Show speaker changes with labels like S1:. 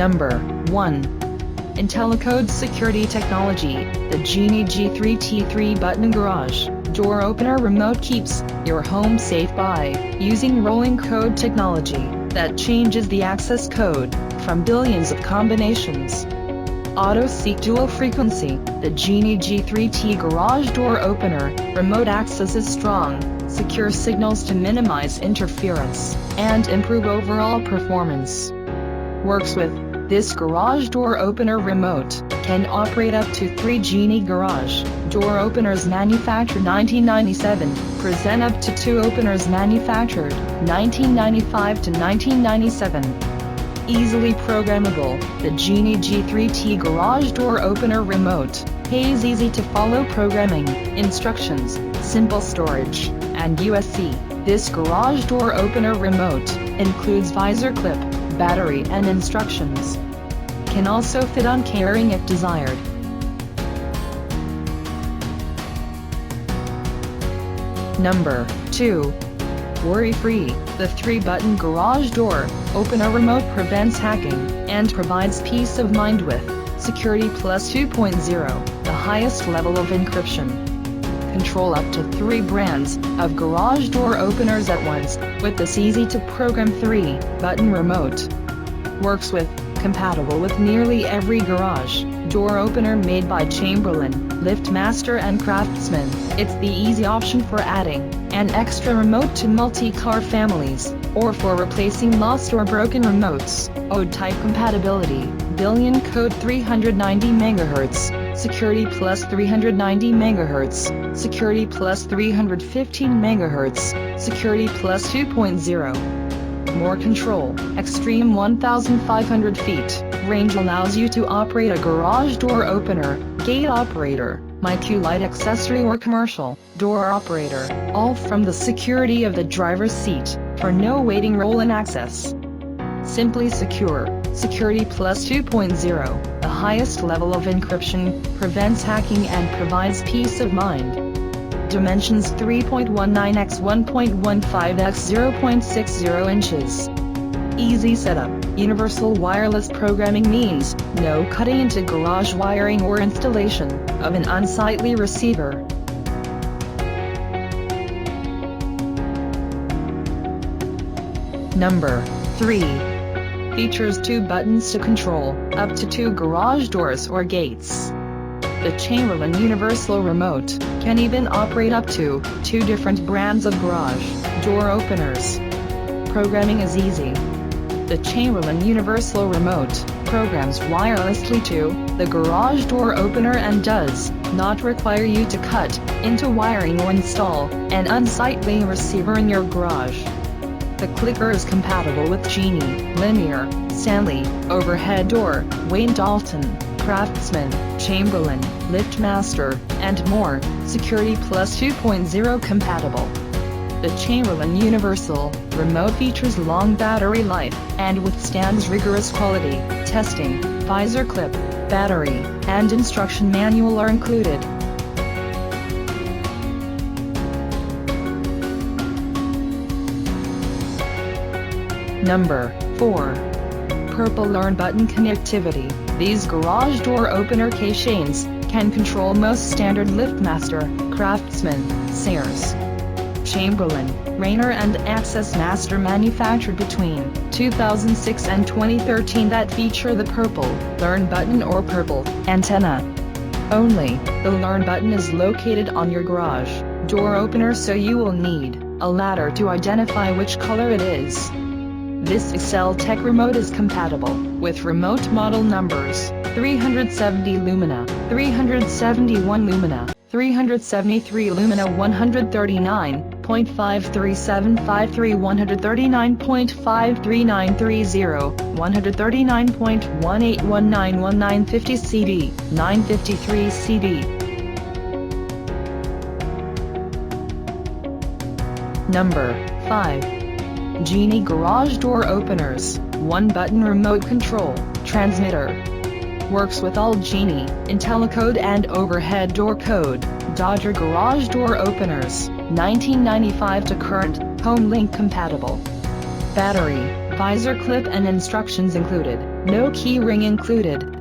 S1: Number 1. Intellicode Security Technology. The Genie G3 3-button garage door opener remote keeps your home safe by using rolling code technology that changes the access code from billions of combinations. Auto-seek dual frequency. The Genie G3 garage door opener remote accesses strong, secure signals to minimize interference and improve overall performance. Works with this garage door opener remote can operate up to 3 Genie garage door openers manufactured 1997, present up to 2 openers manufactured 1995 to 1997. Easily programmable. The Genie G3 garage door opener remote has easy to follow programming instructions, simple storage, and USB. This garage door opener remote includes visor clip, battery and instructions. Can also fit on carrying if desired. Number 2. Worry-free. The 3-button garage door opener remote prevents hacking and provides peace of mind with Security Plus 2.0, the highest level of encryption. Control up to 3 brands of garage door openers at once with this easy-to-program 3-button remote. Works with, compatible with nearly every garage door opener made by Chamberlain, LiftMaster and Craftsman. It's the easy option for adding an extra remote to multi-car families, or for replacing lost or broken remotes. OD-type compatibility, billion code 390 MHz, Security Plus 390 MHz, Security Plus 315 MHz, Security Plus 2.0. More control, extreme 1,500 feet, range allows you to operate a garage door opener, gate operator, MyQ light accessory or commercial door operator, all from the security of the driver's seat, for no waiting role in access. Simply secure, Security Plus 2.0, the highest level of encryption, prevents hacking and provides peace of mind. Dimensions 3.19 x 1.15 x 0.60 inches. Easy setup. Universal wireless programming means no cutting into garage wiring or installation of an unsightly receiver. Number 3. Features 2 buttons to control up to 2 garage doors or gates. The Chamberlain Universal Remote can even operate up to 2 different brands of garage door openers. Programming is easy. The Chamberlain Universal Remote programs wirelessly to the garage door opener and does not require you to cut into wiring or install an unsightly receiver in your garage. The clicker is compatible with Genie, Linear, Stanley, Overhead Door, Wayne Dalton, Craftsman, Chamberlain, LiftMaster, and more. Security Plus 2.0 compatible. The Chamberlain Universal Remote features long battery life and withstands rigorous quality testing. Visor clip, battery, and instruction manual are included. Number 4. Purple Learn button connectivity. These garage door opener keychains can control most standard LiftMaster, Craftsman, Sears, Chamberlain, Rainer and XXX manufactured between 2006 and 2013 that feature the purple Learn button or purple antenna. Only the Learn button is located on your garage door opener, so you will need a ladder to identify which color it is. This ExcelTek remote is compatible with remote model numbers 370 Lumina, 371 Lumina, 373 Lumina, 139.53753, 139.53930, 139.18191950 CD, 953 CD. Number 5. Genie Garage Door Openers, 1-button remote control, transmitter. Works with all Genie, Intellicode and overhead door code. Dodger Garage Door Openers, 1995 to current, home link compatible. Battery, visor clip and instructions included. No key ring included.